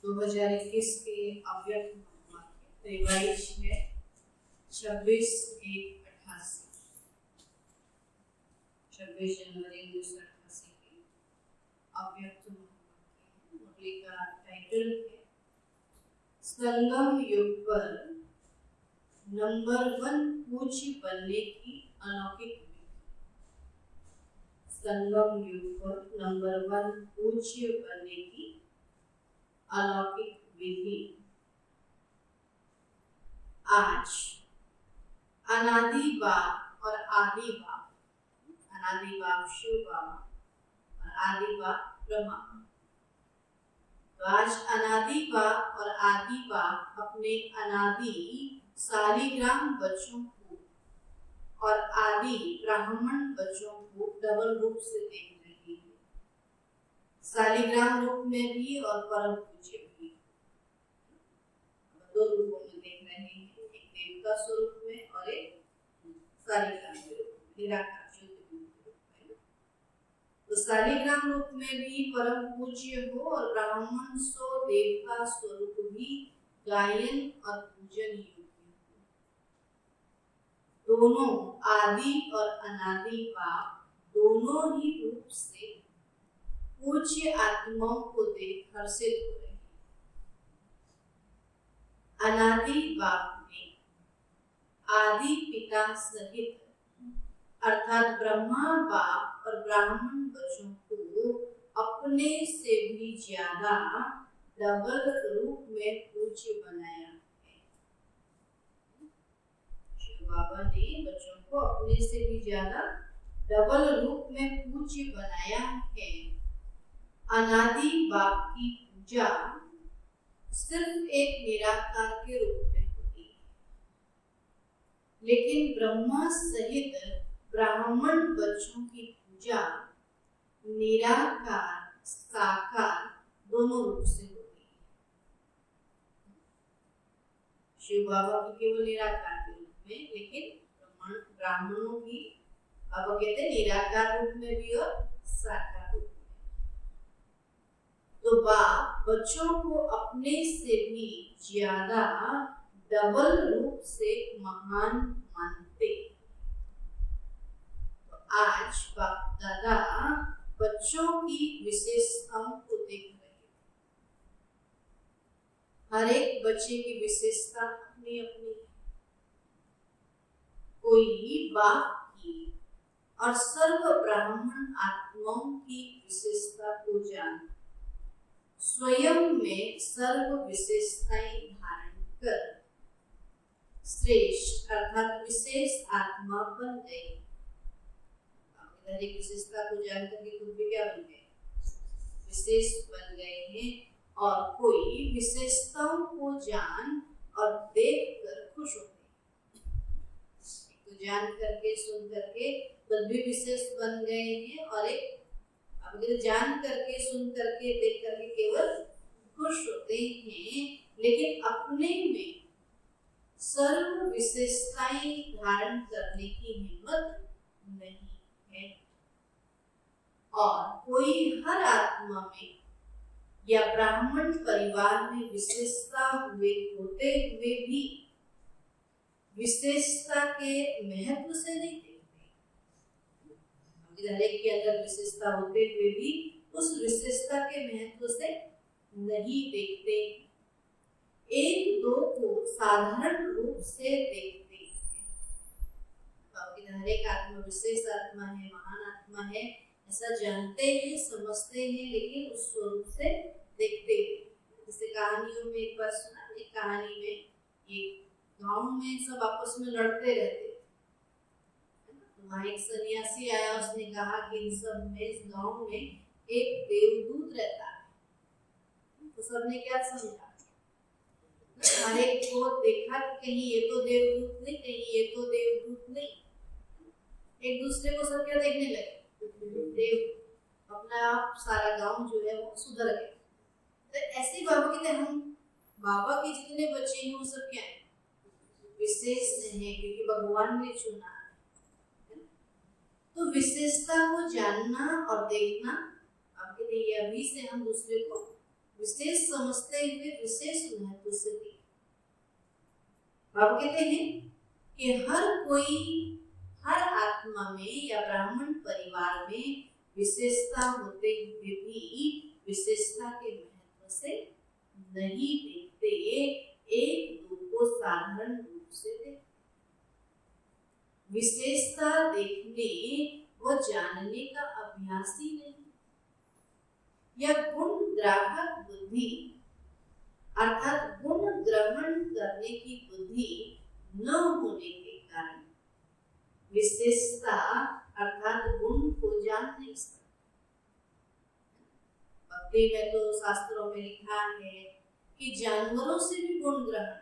2021 के अव्यक्त महावाक्य रिवाइज है 26/1/88 26 जनवरी 1988 के अव्यक्त महावाक्य। मुरली का टाइटल है संगम युग पर नंबर 1 पूज्य बनने की अलौकिक विधि। संगम युग पर नंबर 1 पूज्य बनने की अलौकिक विधि। आज अनादि बाप और आदि बाप, अनादि बाप शिव बाबा और आदि बाप ब्रह्मा। तो आज अनादि बाप और आदि बाप अपने अनादि शालिग्राम बच्चों को और आदि ब्राह्मण बच्चों को डबल रूप से देख रहे हैं, शालिग्राम रूप में भी और परम पूज्य भी। दो रूपों में देख रहे हैं, एक देवता स्वरूप में और एक शालिग्राम रूप में, निराकार शुद्ध रूप में। तो शालिग्राम रूप में भी परम पूज्य हो और ब्राह्मण सो देवता स्वरूप भी गायन और पूजन योग्य हो। दोनों आदि और अनादि बाप दोनों ही रूप से पूज्य आत्माओं को देख हर्षित हो रहे हैं। अनादि बाप ने आदि पिता सहित अर्थात ब्रह्मा बाप और ब्राह्मण बच्चों को अपने से भी ज्यादा डबल रूप में पूज्य बनाया है। शिव बाबा ने बच्चों को अपने से भी ज्यादा डबल रूप में पूज्य बनाया है। अनादि बाप की पूजा सिर्फ एक निराकार के रूप में होती है, लेकिन ब्रह्मा सहित ब्राह्मण बच्चों की पूजा निराकार साकार दोनों रूप से होती है। शिव बाबा की केवल निराकार के रूप में, लेकिन ब्राह्मणों की अब कहते हैं निराकार रूप में भी और साकार रूप में। तो बाप बच्चों को अपने से भी ज्यादा डबल रूप से महान मानते। तो आज बाप दादा बच्चों की विशेषताओं को देख रहे हैं। हर एक बच्चे की विशेषता अपनी अपनी है। कोई बाप की और सर्व ब्राह्मण आत्माओं की विशेषता को जान स्वयं में सर्व विशेषताएं धारण कर श्रेष्ठ अर्थात विशेष आत्मा बन गई। एक विशेषता को जान करके खुद भी क्या बन गए? विशेष बन गए हैं। और कोई विशेषताओं को जान और देख कर खुश होते हैं। तो जान करके सुन करके खुद भी विशेष बन गए हैं और एक अगर जान करके सुन करके देख करके केवल खुश होते हैं, लेकिन अपने में सर्व विशेषताएं धारण करने की हिम्मत नहीं है। और कोई हर आत्मा में या ब्राह्मण परिवार में विशेषता होते हुए भी विशेषता के महत्व से नहीं देखते। हर एक के अंदर विशेषता होते हुए भी उस विशेषता के महत्व से नहीं देखते। एक दो को साधारण रूप से देखते हैं। हर एक आत्मा विशेष आत्मा है, महान आत्मा है, ऐसा जानते हैं, समझते हैं, लेकिन उस स्वरूप से देखते हैं। जैसे कहानियों में एक बार सुना, एक कहानी में एक गांव में सब आपस में लड़ते रहते। वहाँ एक सन्यासी आया, उसने कहा कि इन सब में इस गांव में एक देवदूत रहता है। तो सबने क्या समझा? हर एक को देखा कि कहीं ये तो देवदूत नहीं, कहीं ये तो देवदूत नहीं। एक दूसरे को सब क्या देखने लगे? देव। अपना आप सारा गांव जो है वो सुधर गया। तो ऐसे बाबा कहते हम बाबा के जितने बच्चे हैं वो सब क्या है? विशेष हैं, क्योंकि भगवान ने चुना है। तो विशेषता को जानना और देखना, अब कहते अभी से हम दूसरे को विशेष समझते हुए विशेष महत्व से देखें। बाबा कहते हैं कि हर आत्मा में या ब्राह्मण परिवार में विशेषता होते हुए भी विशेषता के महत्व से नहीं देखते, एक दो को साधारण रूप से देखते। विशेषता देखने व जानने का अभ्यास ही नहीं, यह गुण ग्राहक बुद्धि अर्थात गुण ग्रहण करने की बुद्धि न होने के कारण विशेषता अर्थात गुण को जान नहीं सकते। भक्ति में तो शास्त्रों में लिखा है कि जानवरों से भी गुण ग्रहण,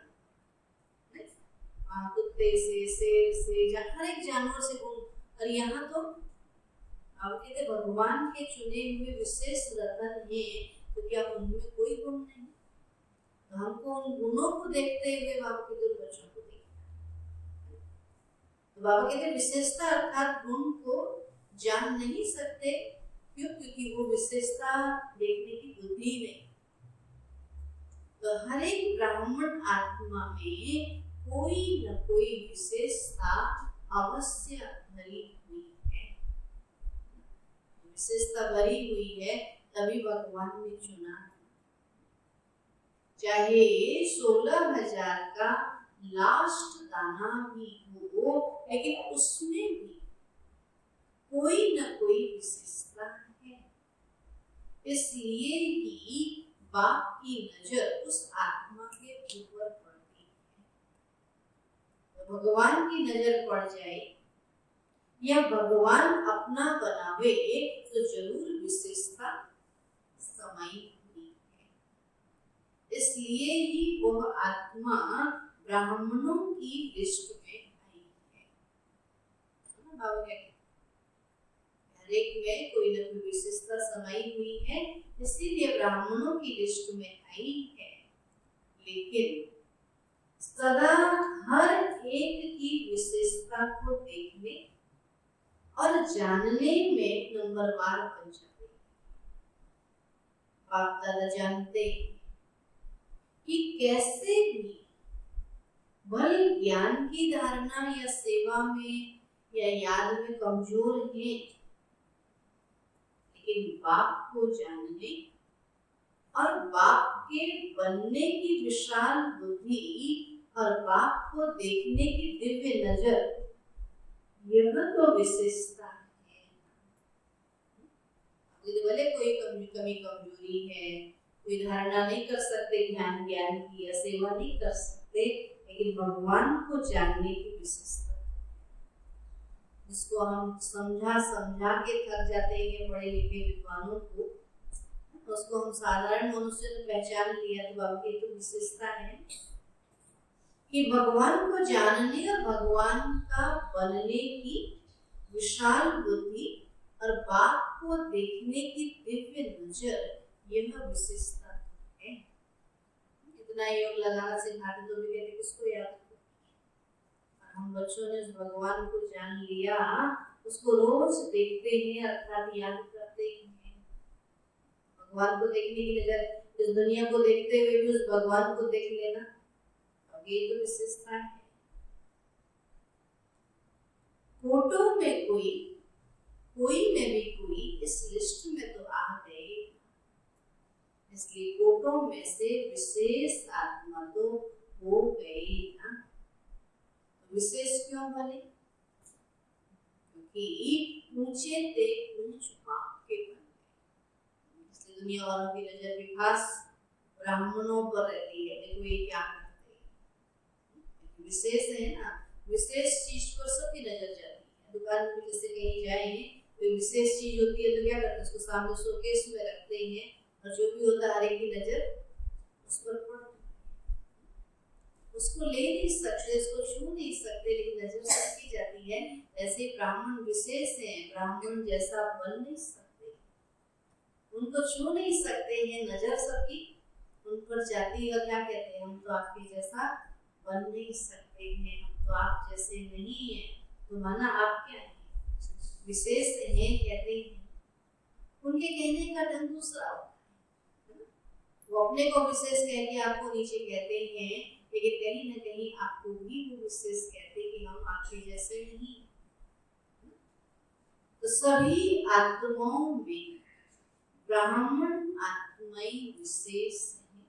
कुत्ते से, शेर से, हर एक जानवर से गुण। और यहाँ तो अब कहते भगवान के चुने हुए विशेष रतन है, तो क्या उनमें कोई गुण नहीं? तो हमको उन गुणों को देखते हुए बाबा के दो बच्चों को देखना। तो बाबा कहते विशेषता अर्थात गुण को जान नहीं सकते। क्यों? क्योंकि वो विशेषता देखने की बुद्धि नहीं। तो हर एक ब्राह्मण आत्मा में कोई न कोई विशेषता अवश्य भरी हुई है। विशेषता भरी हुई है तभी भगवान ने चुना। चाहे 16,000 का लास्ट दाना भी हो, लेकिन उसमें भी कोई न कोई विशेषता है। इसलिए ही बाप की नजर उस आत्मा के ऊपर पड़ती है। तो भगवान की नजर पड़ जाए या भगवान अपना बनावे तो जरूर विशेषता समाई हुई है। इसलिए ही वह आत्मा ब्राह्मणों की लिस्ट में आई है। बाबा कहते हर एक में कोई न कोई विशेषता समाई हुई है, इसीलिए ब्राह्मणों की लिस्ट में आई है। लेकिन सदा हर एक की विशेषता को देखने और जानने में नंबरवार बन जाते हैं। बाप दादा जानते हैं कि कैसे भी भले ज्ञान की धारणा या सेवा में या याद में कमजोर हैं, लेकिन बाप को जानने और बाप के बनने की विशाल बुद्धि और बाप को देखने की दिव्य नजर, यह तो विशेषता है। भले कोई कमी कमजोरी है, कोई धारणा नहीं कर सकते ज्ञान की या सेवा नहीं कर सकते, लेकिन भगवान को जानने की विशेषता, जिसको हम समझा के थक जाते हैं पढ़े लिखे विद्वानों को, उसको हम साधारण मनुष्य ने पहचान लिया। तो बाबा की तो विशेषता है कि भगवान को जानने और भगवान का बनने की विशाल बुद्धि और बाप को देखने की दिव्य नजर, यह विशेषता है। इतना योग लगाना सिखाते तो भी कहते किसको याद रखो। हम बच्चों ने उस भगवान को जान लिया, उसको रोज देखते हैं अर्थात याद करते हैं। भगवान को देखने की नजर, इस दुनिया को देखते हुए भी उस भगवान को देख लेना, ये तो विशेषता है। फोटो में कोई में भी कोई इस लिस्ट में तो आ गए, इसलिए फोटो में से विशेष आत्मा तो हो गए ना। तो विशेष क्यों बने? क्योंकि ऊंचे थे ऊंच बाप के बने। इसलिए दुनिया वालों की नजर भी खास ब्राह्मणों पर रहती है। देखो ये क्या विशेष है ना, विशेष चीज पर सबकी नजर जाती है। दुकान में जैसे कहीं जाए कोई विशेष चीज होती है तो क्या करते हैं, उसको सामने शोकेस में रखते हैं और जो भी होता है हर एक की नजर उस पर पड़ती है। उसको ले नहीं सकते, उसको छू नहीं सकते, लेकिन नजर सबकी जाती है। ऐसे ब्राह्मण विशेष हैं, ब्राह्मण जैसा बन नहीं सकते, उनको छू नहीं सकते हैं, नजर सबकी उन पर जाती है। और क्या कहते हैं, हम तो आपके जैसा बन नहीं सकते हैं, हम तो आप जैसे नहीं हैं। तो माना आप क्या हैं, विशेष हैं कहते हैं। उनके कहने का ढंग दूसरा होता है, वो वो अपने को विशेष कह के आपको नीचे कहते हैं, लेकिन कहीं ना कहीं आपको भी वो विशेष कहते हैं कि हम आपके जैसे नहीं। तो सभी आत्माओं में ब्राह्मण आत्माएं विशेष है।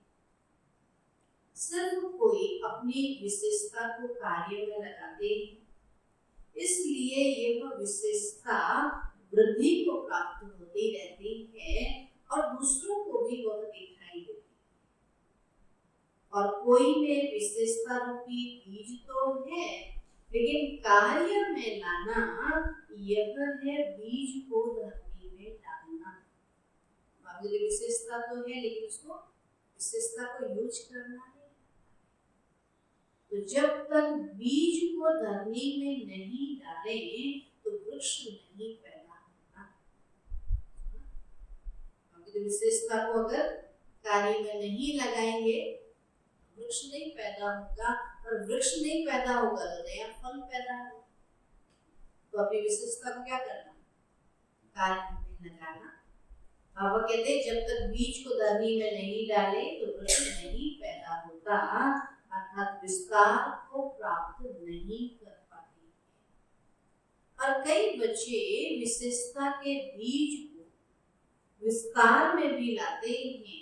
सिर्फ कोई अपनी विशेषता को कार्य में लगाते हैं, इसलिए यह विशेषता वृद्धि को प्राप्त होती रहती है और दूसरों को भी वह दिखाई देती है। और कोई में विशेषता रूपी बीज तो है, लेकिन कार्य में लाना यह है बीज को धरती में डालना। विशेषता तो है, लेकिन उसको विशेषता को यूज करना है। तो जब तक बीज को धरनी में नहीं डालें तो वृक्ष नहीं पैदा होता। विशेषता को अगर कार्य में नहीं लगाएंगे वृक्ष नहीं पैदा होगा, और वृक्ष नहीं पैदा होगा तो नया फल पैदा होगा। तो अपनी विशेषता को क्या करना, कार्य में लगाना। बाबा कहते हैं जब तक बीज को धरनी में नहीं डाले तो वृक्ष नहीं पैदा होता, अर्थात विस्तार को प्राप्त नहीं कर पाते। और कई बच्चे विशेषता के बीज को विस्तार में भी लाते हैं,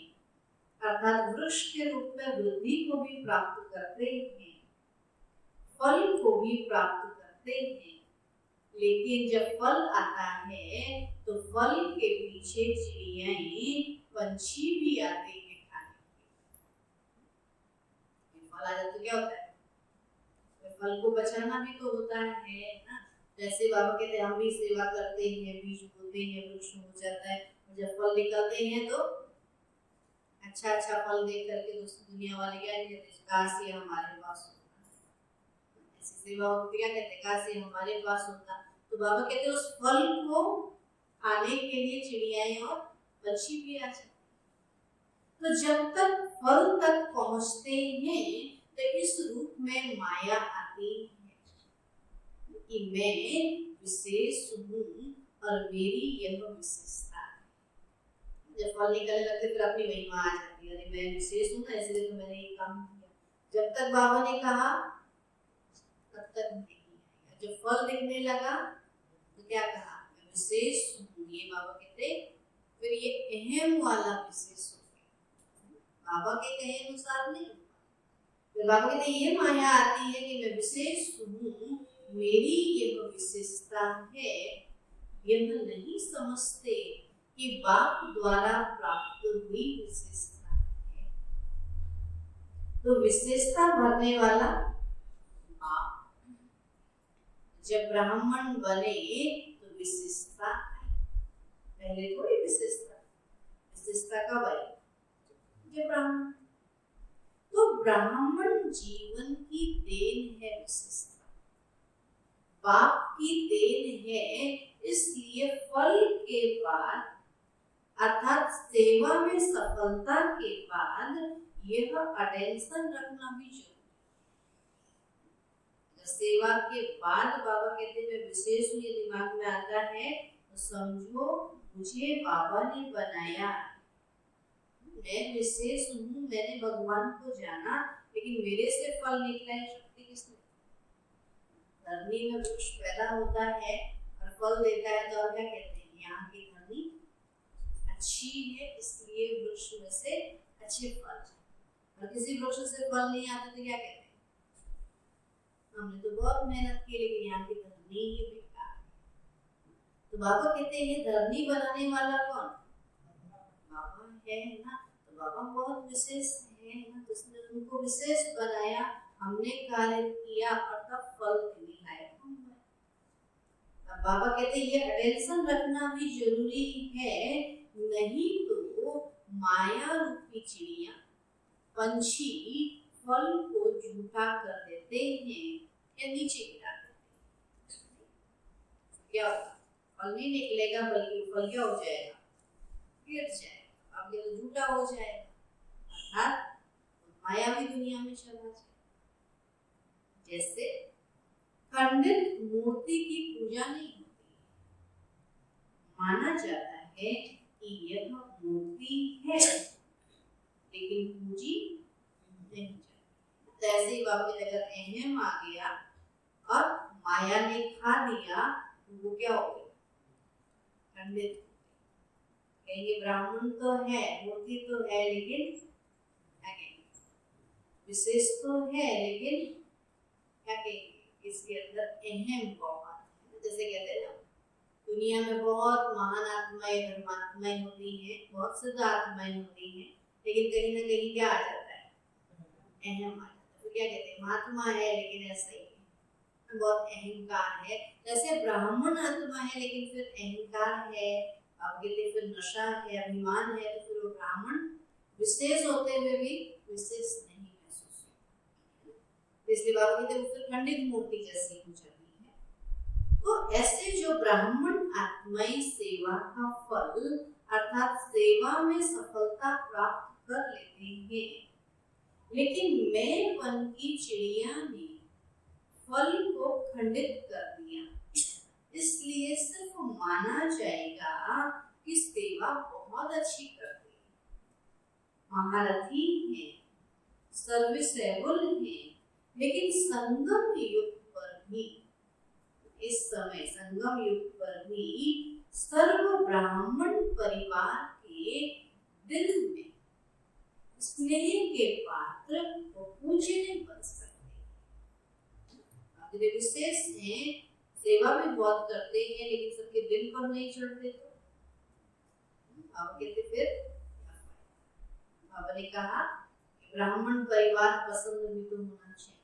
अर्थात वृक्ष के रूप में वृद्धि को भी प्राप्त करते हैं, फल को भी प्राप्त करते हैं। लेकिन जब फल आता है तो फल के पीछे चिड़ियाएं पंछी भी आते हैं खाने के। फल आ जाए तो क्या होता है, तो फल को बचाना भी तो होता है ना। जैसे बाबा कहते हैं हम भी सेवा करते हैं, बीज बोते हैं, वृक्ष हो जाता है, और जब फल निकलते हैं तो अच्छा अच्छा फल देख करके दोस्तों दुनिया वाले क्या कहते हैं, काश ये हमारे पास होता। ऐसी सेवा होती, क्या कहते हैं, काश ये हमारे पास होता। तो बाबा कहते हैं उस फल को आने के लिए चिड़ियाएं और पक्षी भी आ जाते। तो जब तक फल तक पहुंचते हैं तो इस रूप में माया आती है कि मैं विशेष हूँ और मेरी यह विशेषता है। जब फल निकलने लगते फिर अपनी महिमा आ जाती है, अरे मैं विशेष हूँ ना इसलिए तो मैंने ये काम किया। जब तक बाबा ने कहा तब तक नहीं आएगा। जब फल दिखने लगा तो क्या कहा, मैं विशेष हूँ। ये बाबा कहते फिर ये अहम वाला विशेष हो गया, बाबा के कहे अनुसार नहीं। फिर बाबा कहते ये माया आती है कि मैं विशेष हूँ, मेरी यह विशेषता है। यह नहीं समझते कि बाप द्वारा प्राप्त हुई विशेषता है। तो विशेषता भरने वाला बाप। जब ब्राह्मण बने तो विशेषता, पहले थोड़ी विशेषता कब आई, जब ब्राह्मण। तो ब्राह्मण जीवन की देन है विशेषता, बाप की देन है। इसलिए फल के बाद अर्थात सेवा में सफलता के बाद यह अटेंशन रखना भी जरूरी है। सेवा के बाद बाबा कहते मैं विशेष हूँ, ये दिमाग में आता है तो समझो मुझे बाबा ने बनाया, मैं विशेष हूँ, मैंने भगवान को जाना, लेकिन मेरे से फल निकला है शक्ति किसने। धरनी में वृक्ष पैदा होता है और फल देता है, तो और क्या कहते हैं, यहाँ की धरनी अच्छी है इसलिए वृक्ष में से अच्छे फल। और किसी वृक्ष से फल नहीं आते तो क्या कहते हैं, हमने तो बहुत मेहनत की लेकिन यहाँ की धरनी ही बेकार है। तो बाबा कहते हैं ये धरनी बनाने वाला कौन, बाबा है ना। तो बाबा बहुत विशेष है ना, तो उसने उनको विशेष बनाया, हमने कार्य किया और तब फल दिखाए। अब बाबा कहते हैं ये अटेंशन रखना भी जरूरी है, नहीं तो माया रूपी चिड़िया पंछी फल को झूठा कर देते हैं या नीचे गिरा देते हैं। क्या होगा, फल नहीं निकलेगा बल्कि फल क्या हो जाएगा, गिर जाएगा, अब ये तो झूठा हो जाएगा, अर्थात माया भी दुनिया में चला जाएगा। जैसे खंडित मूर्ति की पूजा नहीं होती, माना जाता है कि यह मूर्ति है जैसे ही बाबा के अगर अहम आ गया और माया ने खा दिया तो वो क्या हो गया, खंडित। कहेंगे ब्राह्मण तो है, मूर्ति तो है, लेकिन क्या कहेंगे, विशेष तो है, लेकिन क्या कहेंगे, इसके अंदर अहम बहुत है। जैसे कहते हैं ना, दुनिया में बहुत महान आत्माएं, धर्मात्माएं होती हैं, बहुत शुद्ध आत्माएं होती हैं, लेकिन कहीं ना कहीं क्या आ जाता है, अहम आ जाता है। तो क्या कहते हैं, महात्मा है लेकिन ऐसा ही है, बहुत अहंकार है। जैसे ब्राह्मण आत्मा है लेकिन फिर अहंकार है, आप कहते फिर नशा है, अभिमान है, तो फिर वो ब्राह्मण विशेष होते हुए भी विशेष नहीं महसूस होता। इसलिए बाबा कहते हैं फिर खंडित मूर्ति जैसी हो जाती है। तो ऐसे जो ब्राह्मण आत्माएं सेवा का फल अर्थात सेवा में सफलता प्राप्त कर लेते हैं, लेकिन मैंपन की चिड़िया ने फल को खंडित कर दिया, इसलिए सिर्फ माना जाएगा कि सेवा बहुत अच्छी करती है, महारथी है, सर्विसेबल है, लेकिन संगम युग पर भी, इस समय संगम युग पर भी सर्व ब्राह्मण परिवार के दिल में स्नेह के पात्र व पूजनीय बन सकते। अगर विशेष हैं, सेवा भी बहुत करते हैं, लेकिन सबके दिल पर नहीं चढ़ते तो आप कहते फिर बाबा ने कहा ब्राह्मण परिवार पसंद भी तो होना चाहिए।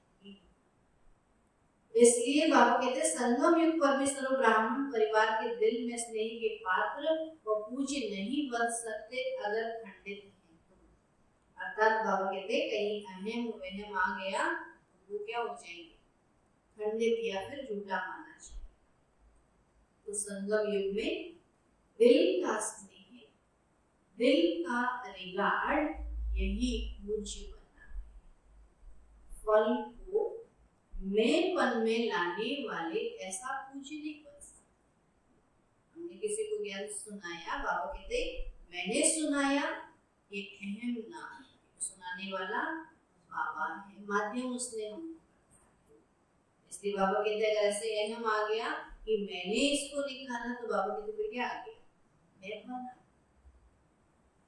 इसलिए बाबा कहते संगम युग पर भी सर्व ब्राह्मण परिवार के दिल में स्नेह के पात्र व पूज्य नहीं बन सकते अगर खंडित हैं। अर्थात बाबा कहते कहीं अहम वहम आ गया तो वो क्या हो जाएंगे, खंडित या फिर झूठा माना चाहिए। तो संगम युग में दिल का स्नेह, दिल का रिगार्ड, यही पूज्य बनना है। फल को मैंपन में लाने वाले ऐसा पूज्य नहीं बन सकता। हमने किसी को ज्ञान सुनाया, बाबा कहते मैंने सुनाया, ये अहम ना, सुनाने वाला बाबा है, माध्यम उसने हमको। इसलिए बाबा कहते हैं अगर ऐसे अहम आ गया कि मैंने इसको निकाला तो बाबा कहते फिर क्या आ गया, मैंपन।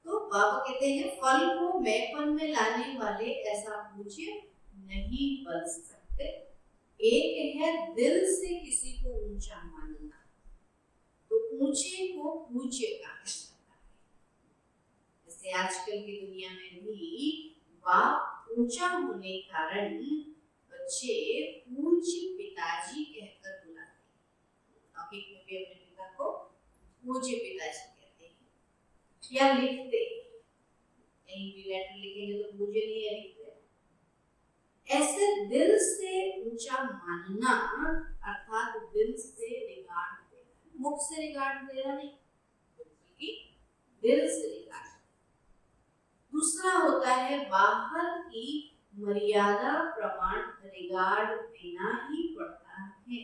तो बाबा कहते हैं फल को मैंपन में लाने वाले ऐसा पूज्य नहीं बन सकते। एक है दिल से किसी को ऊंचा मानना, तो ऊंचे को पूज्य कहा जाता है। जैसे आजकल की दुनिया में भी बाप ऊंचा होने कारण बच्चे पूज्य पिताजी कहकर बुलाते हैं। लौकिक में भी अपने पिता को पूज्य पिताजी कहते हैं या लिखते हैं, कहीं भी लेटर लिखेंगे तो पूज्य नहीं है, लिखते हैं। ऐसे दिल से ऊंचा मानना अर्थात दिल से रिगार्ड देना, मुख से रिगार्ड देना नहीं, बल्कि दिल से रिगार्ड। दूसरा होता है बाहर की मर्यादा प्रमाण रिगार्ड देना ही पड़ता है।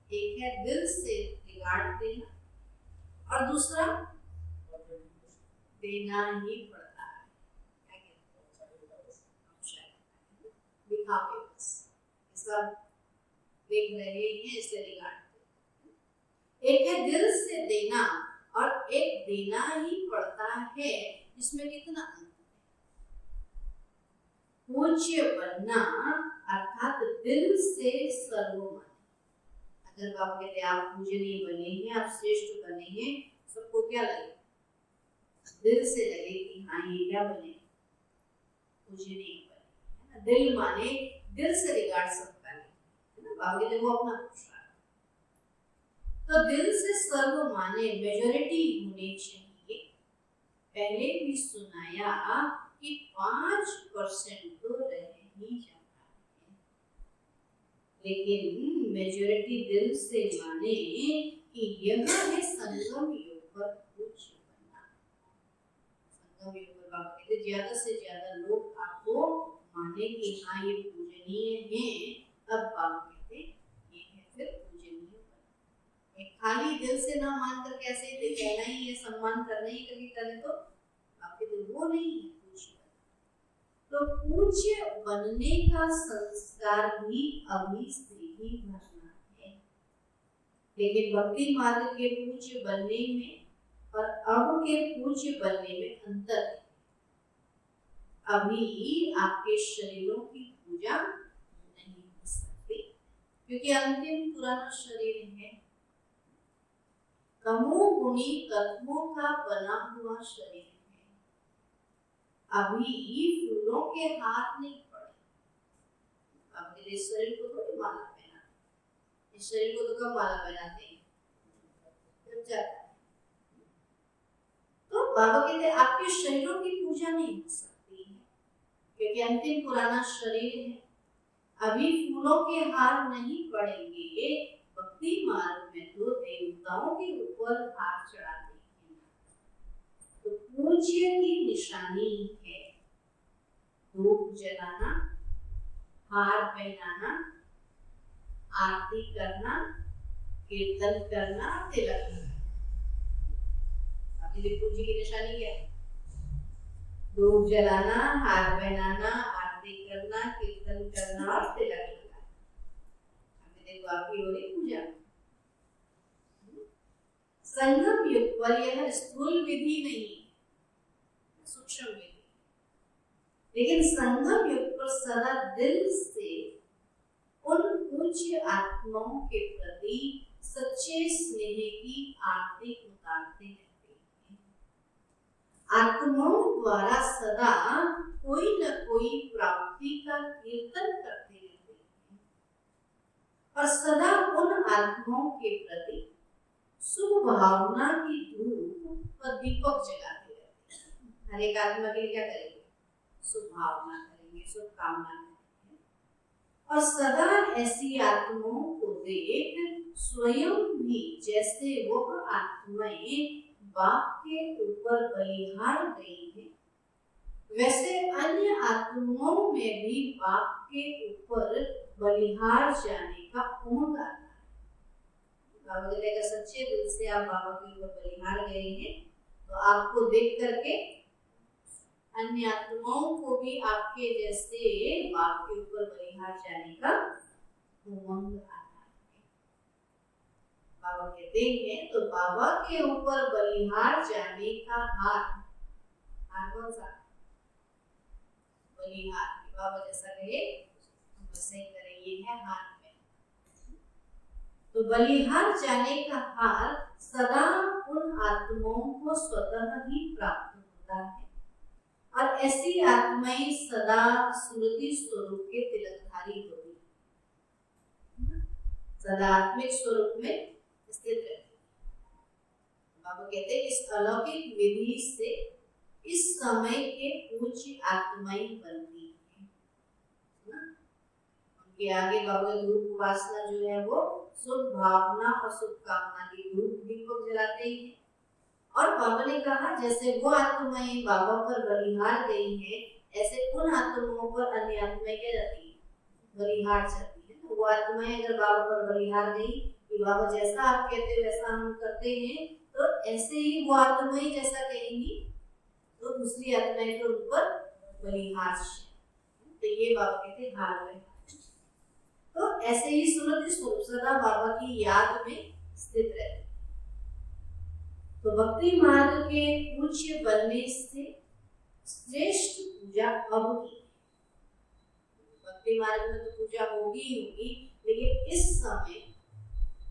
एक है दिल से रिगार्ड देना और दूसरा देना ही पड़ता है। क्या कहते हैं, दिखावे बस, सब देख रहे हैं इसलिए रिगार्ड। एक है दिल से देना और एक देना ही पड़ता है, इसमें कितना अंतर है। पूज्य बनना अर्थात दिल से सर्वमान्य। अगर बाबा कहते आप पूजनीय बने हैं, आप श्रेष्ठ बने हैं, सबको क्या लगे, दिल से लगे कि हाँ ये क्या बने, पूजनीय बने, है ना। दिल माने दिल से रिगार्ड सबका है ना, बाबा कहते वो अपना पुरुषार्थ। तो दिल से सर्व माने मेजॉरिटी होनी चाहिए। पहले भी सुनाया कि 5% तो रह ही जाता है, लेकिन मेजॉरिटी दिल से माने कि यह है संगम युग पर पूज्य बनना। संगम युग पर बाबा कहते ज्यादा से ज्यादा लोग आपको माने कि हाँ ये पूजनीय है, तब बाबा कहते ये है फिर पूजनीय बनना। खाली दिल से ना मान कर कैसे कहना ही है, सम्मान करना ही कभी करें तो आपके दिल वो नहीं है पूज्य। तो पूज्य बनने का संस्कार भी अभी से ही भरना है। लेकिन भक्ति मार्ग के पूज्य बनने में और अब के पूज्य बनने में अंतर है। अभी आपके शरीरों की पूजा नहीं हो सकती, क्योंकि अंतिम पुराना शरीर है, तमोगुणी तत्वों का बना हुआ शरीर है। अभी फूलों के हाथ नहीं पड़े। अब इस शरीर को तो माला पहना, इस शरीर को तो कब माला पहनाते हैं, जब जाता है। तो बाबा कहते हैं आपके शरीरों की पूजा नहीं हो सकती है, क्योंकि अंतिम पुराना शरीर है। अभी फूलों के हार नहीं पड़ेंगे। भक्ति मार्ग में तो देवताओं के ऊपर हार चढ़ाते हैं। तो पूज्य की निशानी है धूप जलाना, हार पहनाना, आरती करना, कीर्तन करना, तिलक करना। पूज्य की निशानी क्या है? धूप जलाना, हार पहनाना, आरती करना, कीर्तन करना और तिलक लगाना। देखो आपकी हो रही पूजा। संगम युग पर यह स्थूल विधि नहीं, सूक्ष्म विधि, लेकिन संगम युग पर सदा दिल से उन पूज्य आत्माओं के प्रति सच्चे स्नेह की आरती उतारते हैं। आत्माओं द्वारा सदा कोई न कोई प्राप्ति का कीर्तन करते रहते हैं और सदा उन आत्माओं के प्रति शुभ भावना की धूप और दीपक जलाते रहते हैं। हर एक आत्मा के लिए क्या करेंगे? शुभ भावना करेंगे, शुभ कामना करेंगे और सदा ऐसी आत्माओं को देख स्वयं भी जैसे वह आत्माएं बाप के ऊपर बलिहार गई है, वैसे अन्य आत्माओं में भी बाप के ऊपर बलिहार जाने का उमंग आता है। बाबा कहते हैं सच्चे दिल से आप बाबा के ऊपर बलिहार गए हैं, तो आपको देख करके अन्य आत्माओं को भी आपके जैसे बाप के ऊपर बलिहार जाने का उमंग आता है। बाबा कहते हैं तो बाबा के ऊपर बलिहार जाने का हार कौन सा? बलिहार। बाबा जैसा कहे हम वैसे ही करें, ये है हार में। तो बलिहार जाने का हार सदा उन आत्माओं को स्वतः ही प्राप्त होता है और ऐसी आत्माएं सदा स्मृति स्वरूप के तिलकधारी होती है, सदा आत्मिक स्वरूप में स्थित रहती है। बाबा कहते हैं इस अलौकिक विधि से इस समय के पूज्य आत्माएं बनती है। उनके आगे बाबा धूप उपासना जो है वो शुभ भावना और शुभ कामना की धूप दीपक जलाते हैं। और बाबा ने कहा जैसे वो आत्माएं बाबा पर बलिहार गई है, ऐसे उन आत्माओं पर अन्य आत्माएं क्या जाती है? बलिहार जाती है। तो वो आत्माएं अगर बाबा पर बलिहार गई कि बाबा जैसा आप कहते हो वैसा हम करते हैं, तो ऐसे ही वो आत्माएं जैसा कहेंगी तो दूसरी आत्माएं तो ऊपर बलिहार। तो ये बाबा कहते हैं हार में। तो ऐसे ही स्मृति स्वरूप सदा बाबा की याद में स्थित रहते। तो भक्ति मार्ग के पूज्य बनने से श्रेष्ठ पूजा अब की। भक्ति मार्ग में तो पूजा होगी ही होगी, लेकिन इस समय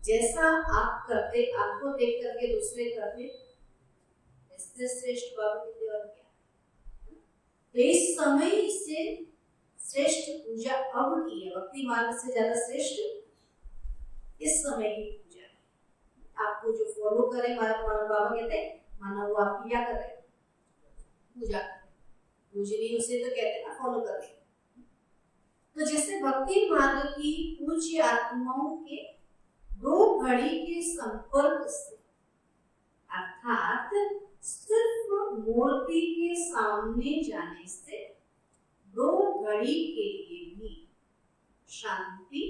जैसा आप करते, आपको देख करके दूसरे करते, इससे श्रेष्ठ बाबा की और क्या। तो इस समय से श्रेष्ठ पूजा अब की है। भक्ति मार्ग से ज्यादा श्रेष्ठ इस समय की पूजा है। आपको जो फॉलो करे, बाबा कहते हैं माना वो आपकी क्या कर रहे हैं? पूजा। पूजनी उसे तो कहते हैं ना फॉलो कर रहे। तो जैसे भक्ति मार्ग की पूज्य आत्माओं के दो घड़ी के संपर्क से, अर्थात सिर्फ मूर्ति के सामने जाने से दो घड़ी के लिए भी शांति,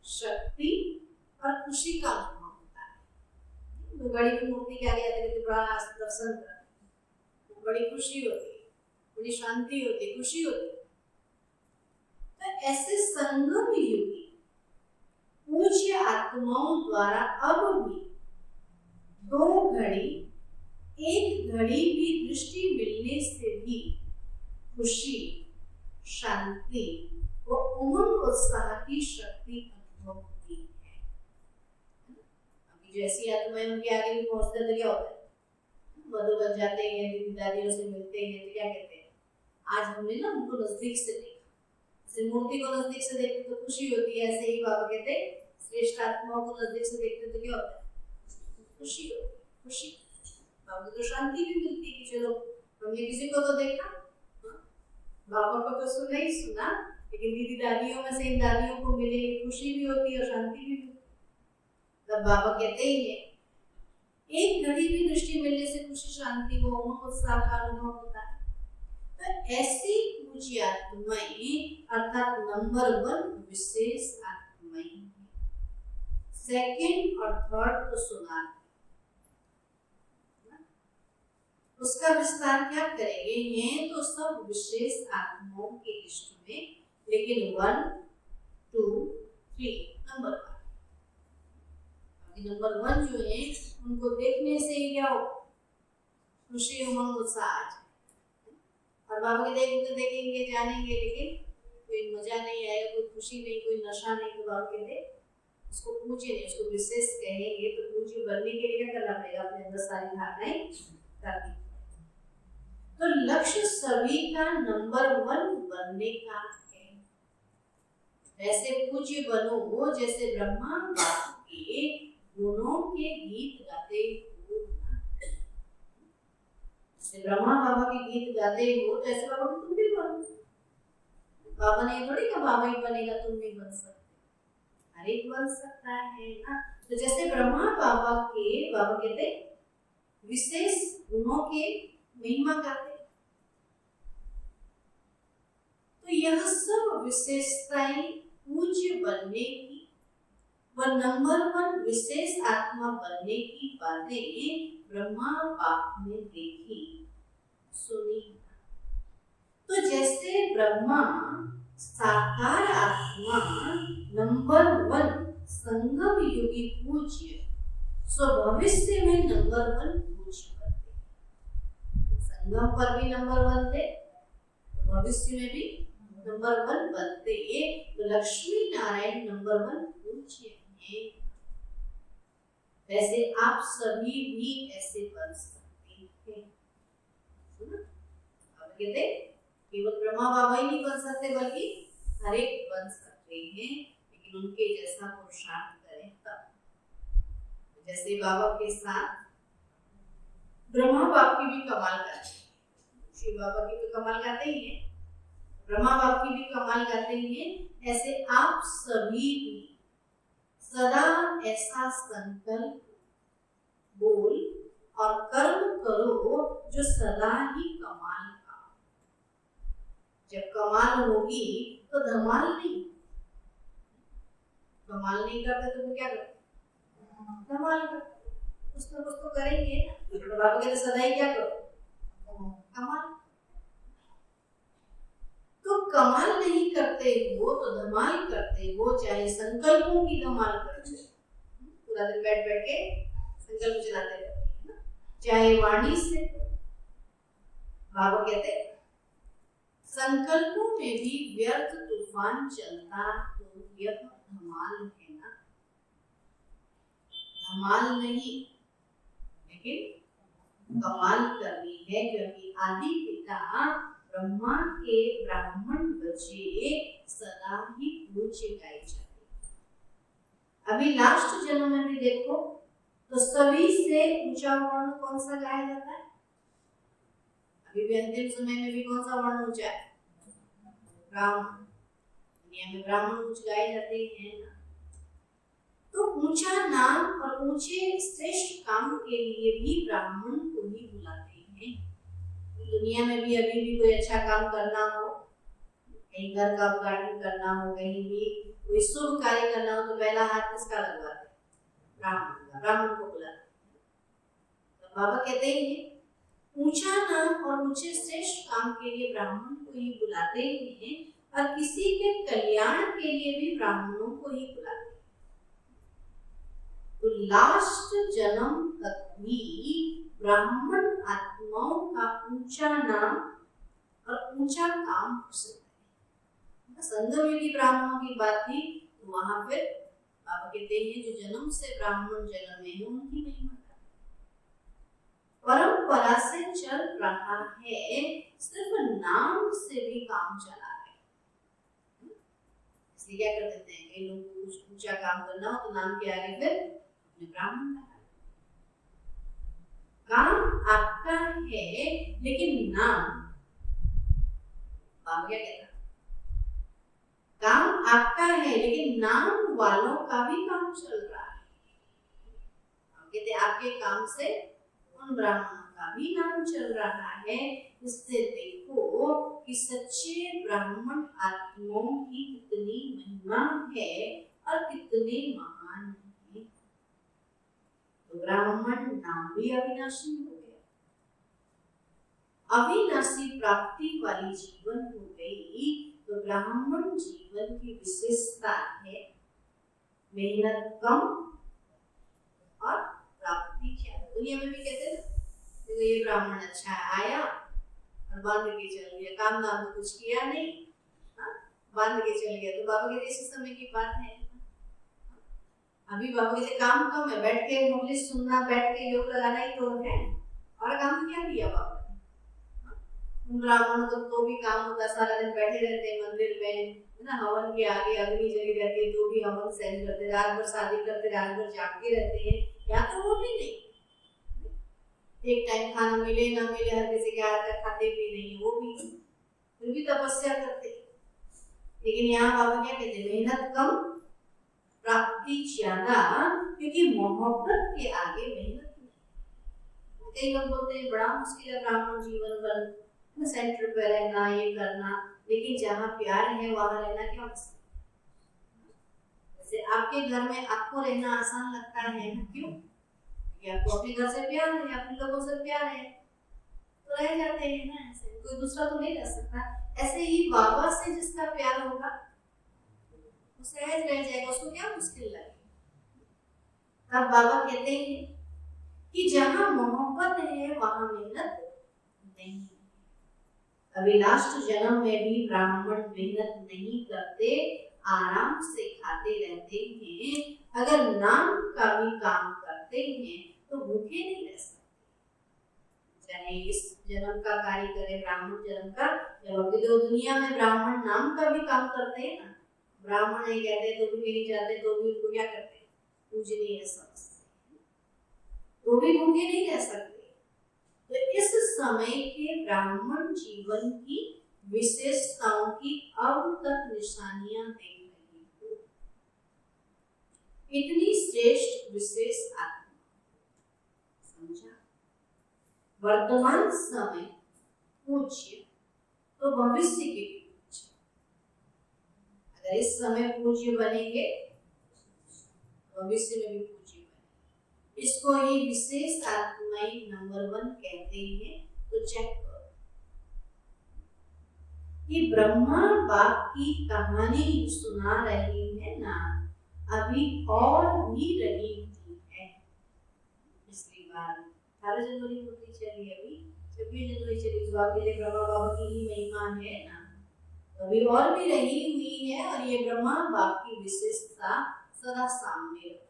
शक्ति और खुशी का अनुभव होता है। दो घड़ी की मूर्ति के आगे आते बड़ा दर्शन करते, बड़ी खुशी होती है। बड़ी शांति होती, खुशी होती। तो ऐसे संगम युगी पूज्य आत्माओं द्वारा अब भी 2 घड़ी 1 घड़ी भी दृष्टि मिलने से भी खुशी, शांति व उमंग उत्साह की शक्ति अनुभव होती है। अभी जैसी आत्माएं उनके आगे भी पहुंचते तो क्या होता है, मधु बन जाते हैं, दीदी दादियों से मिलते हैं तो क्या कहते हैं, आज हमने ना उनको नजदीक से देखा। जैसे मूर्ति को नजदीक से देखते तो खुशी होती है, ऐसे ही बाबा कहते श्रेष्ठ आत्माओं को नजदीक से देखते तो क्या होता है, खुशी होती है, खुशी। बाबा को तो शांति भी मिलती कि चलो हमने किसी को तो देखा, बाबा को तो सुना ही सुना, लेकिन दीदी दादियों में से इन दादियों को मिले, खुशी भी होती है और शांति भी मिलती। तब बाबा कहते ही है 1 घड़ी भी दृष्टि मिलने से खुशी, शांति व उमंग उत्साह का अनुभव होता है। तो ऐसी पूज्य आत्माएं अर्थात नंबर 1 विशेष आत्माएं, सेकंड और थर्ड तो सुना, उसका विस्तार क्या करेंगे, हैं तो सब विशेष आत्माओं के लिस्ट में, लेकिन 1, 2, 3 नंबर 1। अभी नंबर 1 जो है उनको देखने से ही क्या हो, खुशी, उमंग, उत्साह आ जाए। और बाबा के देखते देखेंगे, जानेंगे, लेकिन कोई मजा नहीं आएगा, कोई खुशी नहीं, कोई नशा नहीं, तो बाबा कहते उसको पूज्य नहीं, उसको विशेष कहेंगे। तो पूज्य बनने के लिए क्या करना पड़ेगा, अपने अंदर सारी धारणाएं करनी। तो लक्ष्य सभी का नंबर 1 बनने का है। वैसे पूज्य बनो जैसे ब्रह्मा बाप के गुणों के गीत गाते हो। जैसे ब्रह्मा बाबा के गीत गाते हो तो ऐसे बाबा तुम भी बनो। बाबा ने थोड़ी कहा बाबा ही बनेगा, तुम नहीं बन सकते, हर एक बन सकता है ना। तो जैसे ब्रह्मा बाबा कहते विशेष गुणों के महिमा गाते, तो यह सब विशेषताएं पूज्य बनने की व नंबर 1 विशेष आत्मा बनने की बातें ब्रह्मा बाप ने देखी सुनी। तो जैसे ब्रह्मा साकार आत्मा नंबर 1 संगम युगी पूज्य, सो भविष्य में नंबर 1 पूज्य करते। संगम पर भी नंबर 1 थे, भविष्य में भी नंबर 1 बनते। तो लक्ष्मी नारायण नंबर 1 पूज्य हैं। वैसे आप सभी भी ऐसे बन सकते हैं। अब कहते केवल ब्रह्मा बाबा ही नहीं बन सकते, बल्कि हर एक बन सकते हैं, लेकिन उनके जैसा पुरुषार्थ करें तब। जैसे बाबा के साथ ब्रह्मा बाप की भी कमाल करते, शिव बाबा की तो कमाल करते ही है, ब्रह्मा बाप की भी कमाल करते हैं। ऐसे आप सभी भी सदा ऐसा संकल्प बोल और कर्म करो जो सदा ही कमाल का। जब कमाल होगी तो धमाल नहीं, कमाल नहीं करते तो क्या करते, धमाल करते, कुछ ना कुछ तो करेंगे। तो बाबा कहते सदा ही क्या करो, कमाल। तो कमाल नहीं करते हो तो धमाल करते हो, चाहे संकल्पों की धमाल करते हो, पूरा दिन बैठ बैठ के संकल्प चलाते रहते हैं, चाहे वाणी से। बाबा कहते संकल्पों में भी व्यर्थ तूफान चलता तो यह धमाल है ना। धमाल नहीं, लेकिन कमाल करनी है, क्योंकि आदि पिता ब्रह्मा के ब्राह्मण बच्चे सदा ही पूज्य गाए जाते। अभी लास्ट जन्म में भी देखो तो सभी से ऊंचा वर्ण कौन सा गाया जाता है, अभी भी अंतिम समय में भी कौन सा वर्ण ऊंचा है, ब्राह्मण। दुनिया में ब्राह्मण कुछ गाए जाते हैं ना। तो ऊंचा नाम और ऊंचे श्रेष्ठ काम के लिए भी ब्राह्मण को ही बुलाते हैं। दुनिया में भी अभी भी कोई अच्छा काम करना हो, कहीं घर का उद्घाटन करना हो, कहीं भी कोई शुभ कार्य करना हो, तो पहला हाथ किसका लगवाते हैं, ब्राह्मण का, ब्राह्मण को बुलाते हैं। तो बाबा कहते हैं ऊंचा नाम और ऊंचे श्रेष्ठ काम काम के लिए ब्राह्मण को ही बुलाते हैं और किसी के कल्याण के लिए भी ब्राह्मणों को ही बुलाते हैं। तो लास्ट जन्म तक भी ब्राह्मण आत्माओं का ऊंचा नाम और ऊंचा काम हो सकता है। संघ में भी ब्राह्मणों की बात थी, तो वहां फिर बाबा कहते हैं जो जन्म से ब्राह्मण जन्म में है उनकी महिमा परंपरा से चल रहा है, सिर्फ नाम से भी काम चला है। इसलिए क्या कर देते हैं, कई लोग को कुछ ऊंचा काम करना हो तो नाम के आगे फिर अपने ब्राह्मण का काम आपका है, लेकिन नाम बाबा क्या कहता, काम आपका है लेकिन नाम वालों का भी काम चल रहा है। कहते आपके काम से उन ब्राह्मणों का भी नाम चल रहा है। इससे देखो कि सच्चे ब्राह्मण आत्माओं की कितनी महिमा है और कितने महान है। तो ब्राह्मण नाम भी अविनाशी हो गया, अविनाशी प्राप्ति वाली जीवन हो गई। तो ब्राह्मण जीवन की विशेषता है मेहनत कम और प्राप्ति क्या। दुनिया में भी कहते हैं तो ये ब्राह्मण अच्छा आया और बांध के चल गया, काम नाम तो कुछ किया नहीं, बांध के चल गया। तो बाबा के इसी समय की बात है। अभी बाबा के काम कम है, बैठ के मुरली सुनना, बैठ के योग लगाना ही तो है, और काम क्या दिया बाबा ने। उन ब्राह्मणों को तो भी काम होता, सारा दिन बैठे रहते हैं मंदिर में, है ना, हवन के आगे अग्नि जली रहती है तो भी हवन सहन करते, रात भर शादी करते, रात भर जागते रहते हैं। या तो वो भी नहीं, एक टाइम खाना मिले ना मिले, हर किसी के हाथ का खाते भी नहीं, वो भी फिर भी तपस्या करते। लेकिन यहाँ बाबा क्या कहते, मेहनत कम प्राप्ति ज्यादा, क्योंकि मोहब्बत के आगे मेहनत नहीं। कई लोग बोलते हैं बड़ा मुश्किल है ब्राह्मण जीवन पर, सेंटर पे रहना, ये करना, लेकिन जहाँ प्यार है वहां रहना क्या मुश्किल। जैसे आपके घर में आपको रहना आसान लगता है, क्यों? आपको अपने घर से प्यार है, अपने लोगों से प्यार है, तो रह जाते हैं ना। ऐसे कोई दूसरा तो नहीं रह सकता। ऐसे ही बाबा से जिसका प्यार होगा वो सहज रह जाएगा, उसको क्या मुश्किल लगेगी। तब बाबा कहते हैं कि जहां मोहब्बत है वहां मेहनत नहीं। अभी लास्ट जन्म में भी ब्राह्मण मेहनत नहीं करते, आराम से खाते रहते हैं। अगर नाम का भी काम करते हैं तो भूखे नहीं रह सकते। चाहे इस जन्म का कार्य करे, ब्राह्मण जन्म का, जब अभी तो दुनिया में ब्राह्मण नाम का भी काम करते हैं ना, ब्राह्मण नहीं कहते तो भी नहीं जाते, तो भी उनको क्या करते हैं, पूजनीय समझते, तो भी भूखे नहीं रह सकते। तो इस समय के ब्राह्मण जीवन की विशेषताओं की अब तक निशानियां देख रही हो। इतनी श्रेष्ठ विशेष आत्मा, समझा? वर्तमान समय पूज्य तो भविष्य के भी पूज्य। अगर इस समय पूज्य बनेंगे भविष्य में भी पूज्य बनेंगे। इसको ही विशेष आत्माएं नंबर 1 कहते हैं। तो चेक करो कि ब्रह्मा बाप की कहानी सुना रही है ना, अभी और भी रही हुई है। पिछली बार 18 जनवरी होती चली, अभी 26 जनवरी चली, तो आपके लिए ब्रह्मा बाबा की ही महिमा है ना, अभी और भी रही हुई है। और ये ब्रह्मा बाप की विशेषता सदा सामने रखो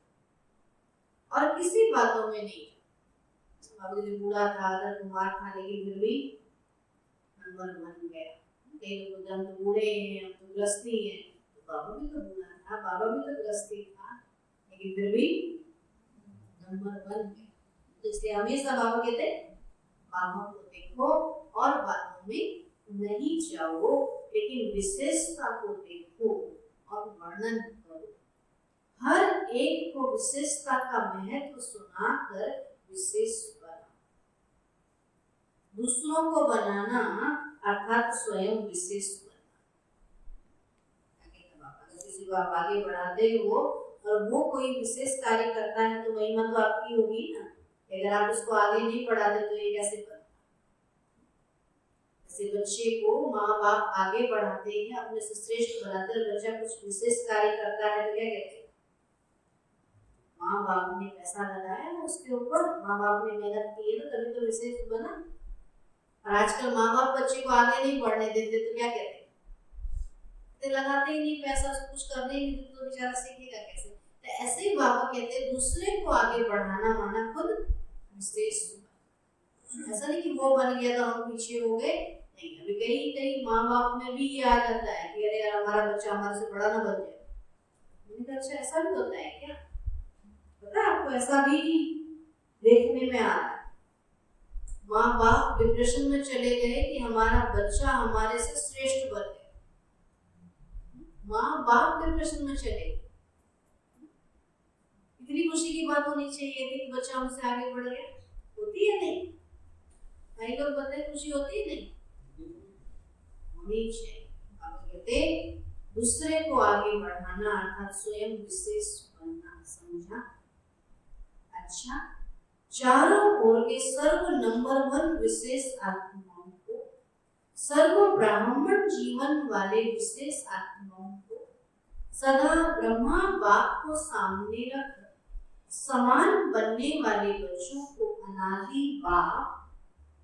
और किसी बातों में नहीं। बाबा जी बूढ़ा था, कुमार था, लेकिन फिर भी नंबर 1 गया। कई लोग हम तो बूढ़े हैं, हम तो ग्रस्ती हैं, तो बाबा भी तो बूढ़ा था, बाबा भी तो ग्रस्ती था, लेकिन फिर भी नंबर 1 गया। तो इसलिए हमेशा बाबा कहते हैं बाबा को देखो और बातों में नहीं जाओ, लेकिन विशेषता को देखो और वर्णन करो। हर एक को विशेषता का महत्व सुनाकर विशेष बना। दूसरों को बनाना अर्थात स्वयं विशेष बनना। अगर किसी को आप आगे बढ़ाते हो और वो कोई विशेष कार्य करता है तो महिमा तो आपकी होगी ना। अगर आप उसको आगे नहीं बढ़ाते तो ये कैसे बनता? ऐसे बच्चे को माँ बाप आगे बढ़ाते हैं, अपने से श्रेष्ठ बनाते हैं। बच्चा कुछ विशेष कार्य करता है तो क्या कहते हैं? माँ बाप ने पैसा लगाया ना उसके ऊपर, माँ बाप ने मेहनत की है तो तभी तो विशेष बना। और आजकल माँ बाप बच्चे को आगे नहीं बढ़ने देते तो क्या कहते हैं? तो लगाते ही नहीं पैसा, कुछ करने ही नहीं तो बेचारा सीखेगा कैसे? तो ऐसे ही बाबा कहते हैं दूसरे को आगे बढ़ाना माना खुद विशेष। ऐसा नहीं कि वो बन गया तो हम पीछे हो गए, नहीं। अभी कहीं कहीं माँ बाप में भी ये आ जाता है कि अरे यार हमारा बच्चा हमारे से बड़ा ना बन जाए। अच्छा ऐसा भी होता है क्या? पता है आपको? ऐसा भी देखने में आ रहा है। माँ बाप डिप्रेशन में चले गए कि हमारा बच्चा हमारे से श्रेष्ठ बन गया। माँ बाप डिप्रेशन में चले गए। इतनी खुशी की बात होनी चाहिए थी कि बच्चा हमसे आगे बढ़ गया। होती है नहीं? कई लोग बताए खुशी होती है नहीं? होनी चाहिए। आप कहते दूसरे को आगे बढ़ाना अर्थात स्वयं विशेष बनना, समझा? अच्छा, चारों ओर के सर्व नंबर 1 विशेष आत्माओं को, सर्व ब्राह्मण जीवन वाले विशेष आत्माओं को सदा ब्रह्मा बाप को सामने रख समान बनने वाले बच्चों को अनादि बाप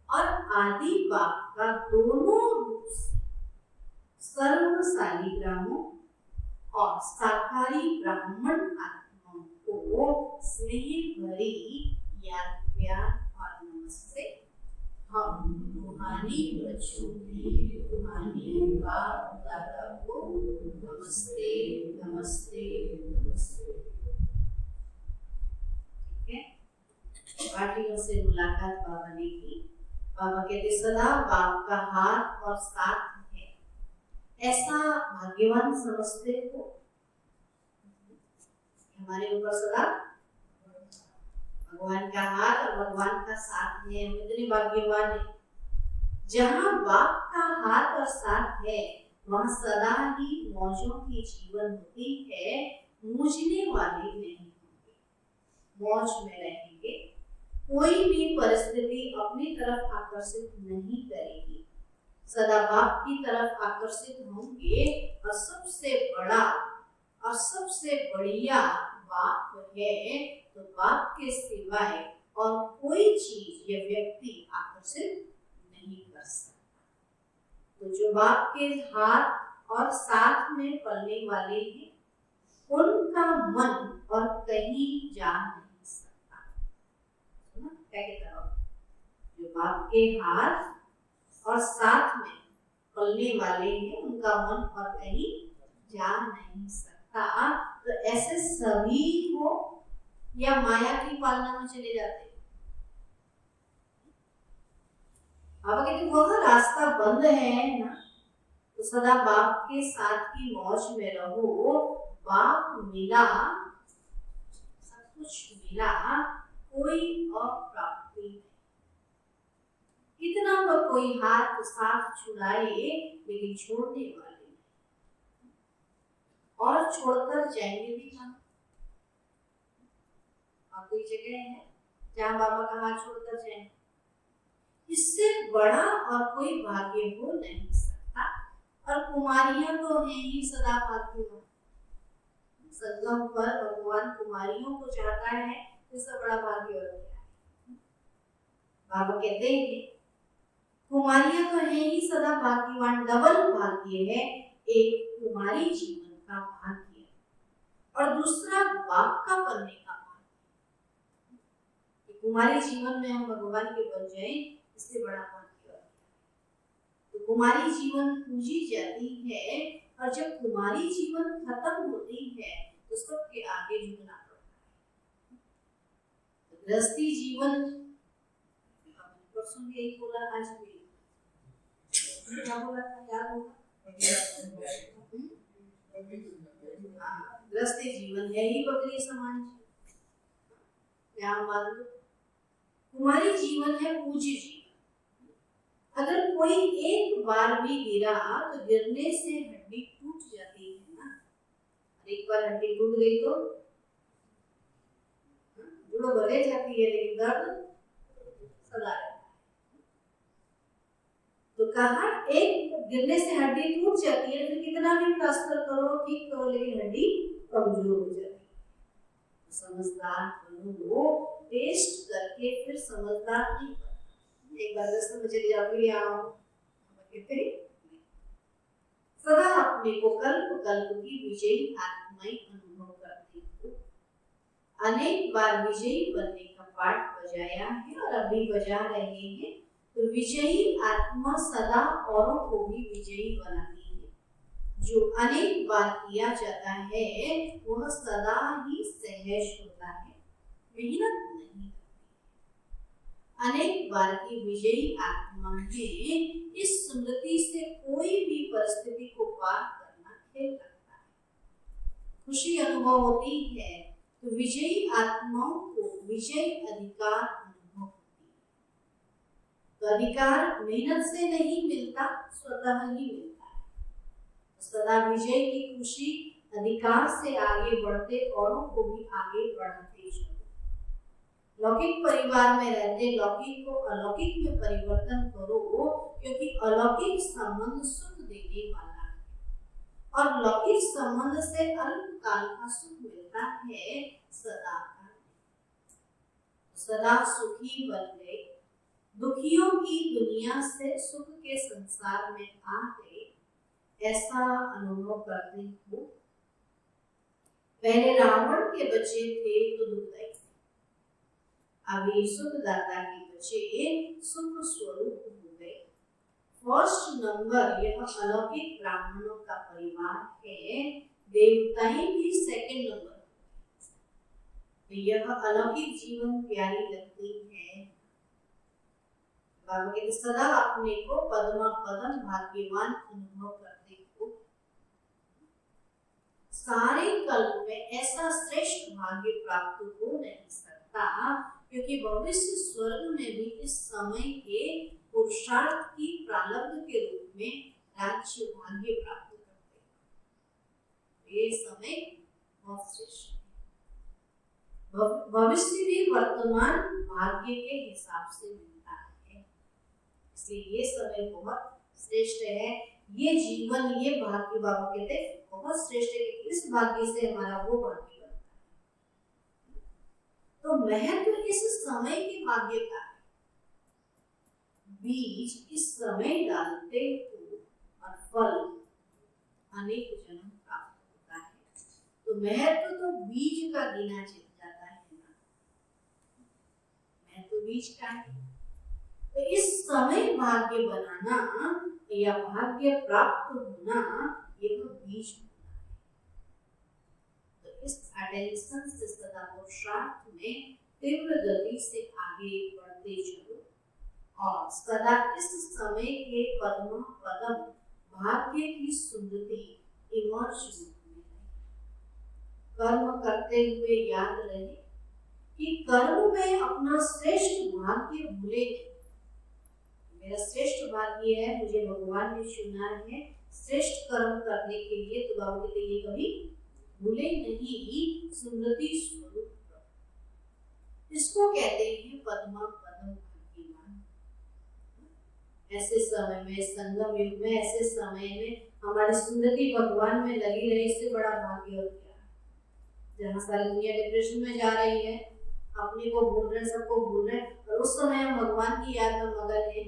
और आदि बाप का दोनों रूप से सर्व शालिग्रामों और साकारी ब्राह्मण आत्माओं को स्नेह भरी याद प्यार और नमस्ते। हम रूहानी बच्चों की रूहानी बाप दादा को नमस्ते नमस्ते नमस्ते। ठीक है, पार्टियों से मुलाकात बाबा ने की। बाबा कहते सदा बाप का हाथ और साथ है, ऐसा भाग्यवान समझते हो। हमारे ऊपर सदा भगवान का हाथ और भगवान का साथ है, हम इतने भाग्यवान हैं। जहाँ बाप का हाथ और साथ है वहाँ सदा ही मौजों की जीवन होती है, मूझने वाले नहीं होंगे, मौज में रहेंगे। कोई भी परिस्थिति अपनी तरफ आकर्षित नहीं करेगी, सदा बाप की तरफ आकर्षित होंगे। और सबसे बड़ा और सबसे बढ़िया बाप है, तो बाप के सिवाय और कोई चीज या व्यक्ति आकर्षित नहीं कर सकता। तो जो बाप के हाथ और साथ में पलने वाले हैं उनका मन और कहीं जा नहीं सकता। क्या कहता हूँ? जो बाप के हाथ और साथ में पलने वाले हैं उनका मन और कहीं जा नहीं सकता। तो ऐसे सभी हो या माया की पालना में चले जाते हैं। बाबा कहते वह रास्ता बंद है ना, तो सदा बाप के साथ की मौज में रहो। बाप मिला, सब कुछ मिला, कोई अप्राप्ति नहीं। कितना पर कोई हाथ साथ छुड़ाए लेकिन छोड़ने वाले नहीं, और छोड़कर जाएंगे भी कहाँ? और कोई जगह है जहाँ बाबा का हाथ छोड़कर जाए? इससे बड़ा और कोई भाग्य हो नहीं सकता। और कुमारियां तो हैं ही सदा भाग्यवान। संगम पर भगवान कुमारियों को चाहता है, इससे बड़ा भाग्य और क्या है? बाबा कहते हैं कुमारियां तो हैं ही सदा भाग्यवान। डबल भाग्य है, एक कुमारी जीवन का भाग्य और दूसरा बाप का बनने का भाग्य। कुमारी जीवन में हम भगवान के बन जाए, इससे बड़ा भाग्य और क्या? तो कुमारी जीवन पूजी जाती है, और जब कुमारी जीवन खत्म होती है तो सबके आगे झुकना पड़ता है। तो गृहस्थी जीवन परसों भी यही बोला, आज भी क्या बोला था, याद होगा? गृहस्थी जीवन है ही बकरी समान। कुमारी जीवन है पूज्य जीवन। अगर कोई एक बार भी गिरा तो गिरने से हड्डी टूट जाती है ना। एक बार हड्डी टूट गई तो जुड़ो भले जाती है, लेकिन दर्द सदा रहता है। तो कहा एक गिरने से हड्डी टूट जाती है, फिर कितना भी प्लास्टर करो ठीक करो लेकिन हड्डी कमजोर हो जाती है। समझदार बनो, टेस्ट करके फिर समझदार नहीं बनना। एक बार रास्ते में चली जाओ फिर आओ कहते सदा अपने को कल्प कल्प की विजयी आत्माएं अनुभव करती हो। अनेक बार विजयी बनने का पाठ बजाया है और अभी बजा रहे हैं। तो विजयी आत्मा सदा औरों को भी विजयी बनाती है। जो अनेक बार किया जाता है वह सदा ही सहज होता है, मेहनत नहीं करती। अनेक बार की विजयी आत्मा है। इस स्मृति से कोई भी परिस्थिति को पार करना खेल लगता है। खुशी अनुभव होती है तो विजयी आत्माओं को विजय अधिकार अनुभव होती है। तो अधिकार मेहनत से नहीं मिलता, स्वतः ही मिलता है। सदा विजय की खुशी अधिकार से आगे बढ़ते औरों को भी आगे बढ़ाते चलो। लौकिक परिवार में रहते लौकिक को अलौकिक में परिवर्तन करो, क्योंकि अलौकिक संबंध सुख देने वाला है और लौकिक संबंध से अल्पकाल का सुख मिलता है, सदा का। सदा सुखी बन गए, दुखियों की दुनिया से सुख के संसार में आ गए, ऐसा अनुभव करते हो। पहले रावण के बच्चे थे तो दुखदाई, अभी सुखदाता के बच्चे सुख स्वरूप हो गए। फर्स्ट नंबर यह अलौकिक ब्राह्मणों का परिवार है, देवताएं भी सेकंड नंबर। यह अलौकिक जीवन प्यारी लगती है। बाबा कहते सदा अपने को पद्मा पदम भाग्यवान अनुभव करते हो। सारे कल्प में ऐसा श्रेष्ठ भाग्य प्राप्त हो नहीं सकता, क्योंकि भविष्य स्वर्ग में भी इस समय के पुरुषार्थ की प्रारब्ध के रूप में राज्य भाग्य प्राप्त करते हैं। ये समय बहुत श्रेष्ठ है। भविष्य भी वर्तमान भाग्य के हिसाब से मिलता है, इसलिए ये समय बहुत श्रेष्ठ है। ये जीवन, ये भाग्य बाबा कहते हैं बहुत श्रेष्ठ है कि इस भाग्य से हमारा वो भाग्य बनता है। तो महत्व इस समय के भाग्य का है। बीज इस समय डालते हो और फल अनेक जन्म प्राप्त होता है। तो महत्व तो बीज का गिना जाता है ना, महत्व बीज का है। तो इस समय भाग्य बनाना या भाग्य प्राप्त होना, यह बीज होना है। तो इस अटेंशन से सदा पुरुषार्थ में तीव्र गति से आगे बढ़ते चलो और सदा इस समय के पद्म पदम भाग्य की सुंदरती इमर्ज रूप में कर्म करते हुए याद रहे कि कर्म में अपना श्रेष्ठ भाग्य भूले नहीं। मेरा श्रेष्ठ भाग्य है, मुझे भगवान ने चुना है श्रेष्ठ कर्म करने के लिए, तो बाबा के लिए कभी भूले नहीं स्मृति स्वरूप। इसको कहते हैं पद्मा पदम भाग्यवान। ऐसे समय में, संगम युग में, ऐसे समय में हमारी स्मृति भगवान में लगी रहे, इससे बड़ा भाग्य और क्या है। जहाँ सारी दुनिया डिप्रेशन में जा रही है, अपने को भूल रहे, सबको भूल रहे, और उस समय हम भगवान की याद में मगन है,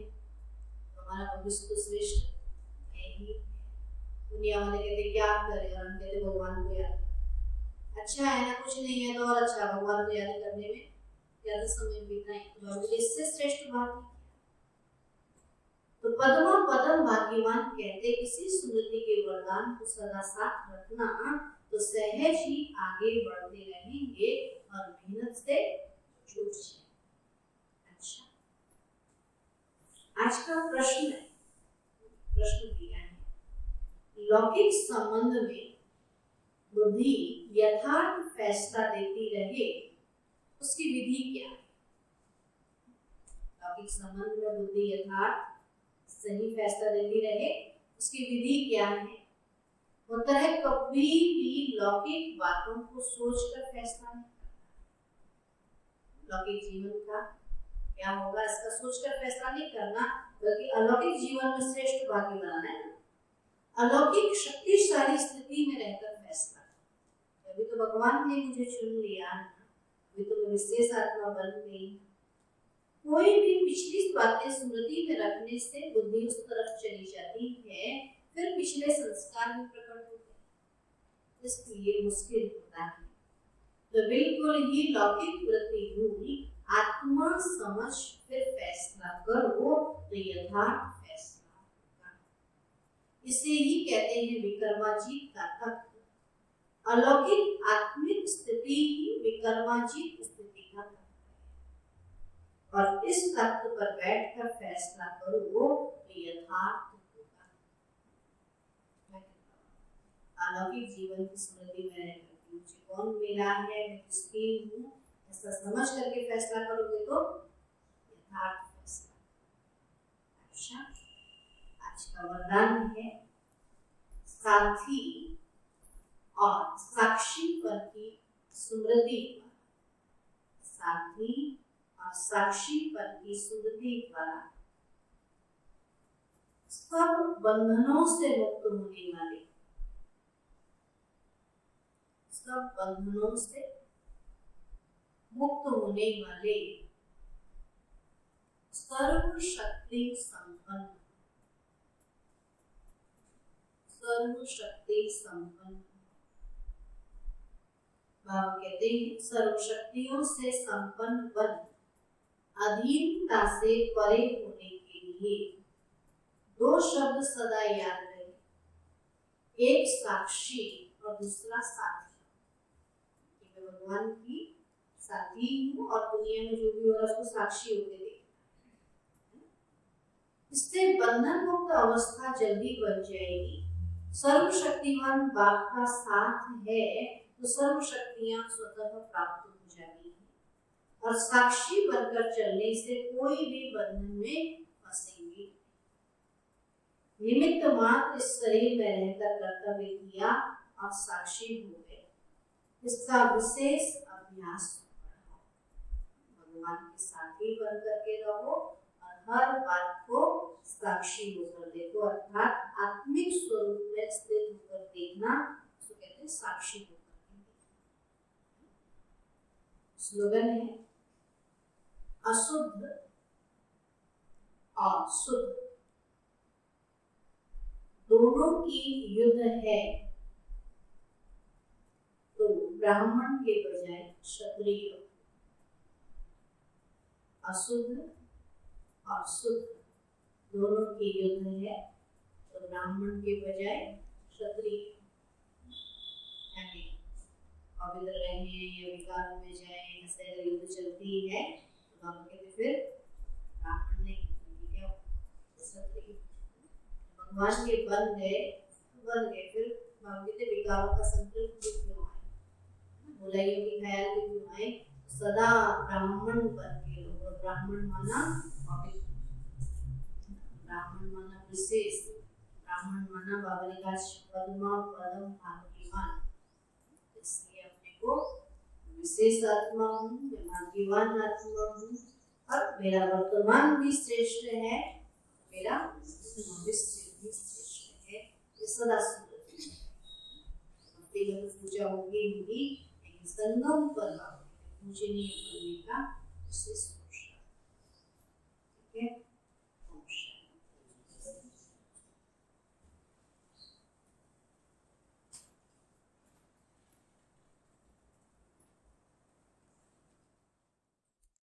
हमारा भविष्य तो श्रेष्ठ है ही। दुनिया वाले कहते क्या करें, और हम कहते भगवान को याद। अच्छा है ना, कुछ नहीं है तो और अच्छा, भगवान को याद करने में ज्यादा समय बिताएं, तो इससे श्रेष्ठ भाग्य। तो पद्मा पदम भाग्यवान कहते किसी स्मृति के वरदान को सदा साथ रखना, तो सहज ही आगे बढ़ते रहेंगे और मेहनत से छूट जाए। अच्छा, आज का प्रश्न दिया है, लौकिक संबंध में बुद्धि यथार्थ फैसला देती रहे, उसकी विधि क्या है? लौकिक संबंध में बुद्धि यथार्थ सही फैसला देती रहे, उसकी विधि क्या है? होता है कभी भी लौकिक बातों को सोचकर फैसला नहीं करना। लौकिक जीवन का क्या होगा इसका सोचकर फैसला नहीं करना, बल्कि अलौकिक जीवन में श्रेष्ठ भाग्य बनाना है। अलौकिक शक्तिशाली स्थिति में रहकर फैसला, अभी तो भगवान ने मुझे चुन लिया, अभी तो मैं विशेष आत्मा बन गई। कोई भी पिछली बातें स्मृति में रखने से बुद्धि उस तरफ चली जाती है, फिर पिछले संस्कार भी प्रकट होते हैं, इसलिए मुश्किल होता है। तो बिल्कुल ही लौकिक वृत्ति हुई, आत्मा समझ फिर फैसला करो तो यथार्थ फैसला होगा। इसे ही कहते हैं विक्रमाजीत का तत्व। अलौकिक आत्मिक स्थिति ही विक्रमाजीत स्थिति का तत्व है, और इस तत्व पर बैठकर फैसला करो तो यथार्थ होगा। अलौकिक जीवन की स्मृति में रहकर मुझे कौन मिला है, मैं किसकी हूँ, ऐसा समझ करके फैसला करोगे तो यथार्थ फैसला। अच्छा, आज का वरदान है साथी और साक्षी पर की स्मृति पर, साथी और साक्षी पर की स्मृति द्वारा सब बंधनों से मुक्त होने वाले, सब बंधनों से मुक्त होने वाले सर्वशक्ति संपन्न, सर्वशक्ति संपन्न बाबा कहते हैं सर्वशक्तियों से संपन्न बन अधीनता से परे होने के लिए दो शब्द सदा याद रहे, एक साक्षी और दूसरा साथी। मैं भगवान की साथी हूँ और दुनिया में जो भी हो रहा है उसको साक्षी होके देखना। इससे बंधन मुक्त अवस्था जल्दी बन जाएगी। सर्वशक्तिमान बाप का साथ है तो सर्व शक्तियां स्वतः प्राप्त हो जाती हैं, और साक्षी बनकर चलने से कोई भी बंधन में फंसेंगे। निमित्त मात्र इस शरीर में रहकर कर्तव्य किया और साक्षी हो गए, इसका विशेष अभ्यास बढ़ाओ। भगवान के साथी बन करके रहो और हर बात को साक्षी होकर देखो, अर्थात आत्मिक स्वरूप में स्थित होकर देखना, उसको कहते हैं साक्षी होकर। स्लोगन है अशुद्ध और शुद्ध दोनों की युद्ध है, तो ब्राह्मण के बजाय क्षत्रिय। अशुद्ध और शुद्ध दोनों की युद्ध है, तो ब्राह्मण के बजाय क्षत्रिय। पवित्र रहे या विकारों में जाए, ऐसे अगर युद्ध चलती है तो बाबा कहते फिर ब्राह्मण नहीं, क्या क्षत्रिय। भगवान के बन गए, फिर बाबा कहते विकारों का संकल्प भी क्यों आए, बुराइयों की ख्याल भी क्यों आए, सदा ब्राह्मण बन के रहो। ब्राह्मण माना पवित्र, ब्राह्मण माना विशेष, ब्राह्मण माना बाबा ने कहा पद्मा पदम भाग्यवान। को विशेष आत्मा हूँ, मैं भाग्यवान आत्मा हूँ, और मेरा वर्तमान भी श्रेष्ठ है, मेरा भविष्य भी श्रेष्ठ है। ये सदा स्मृति है। पूजा होगी, लेकिन संगम पर पूजनीय करने का विशेष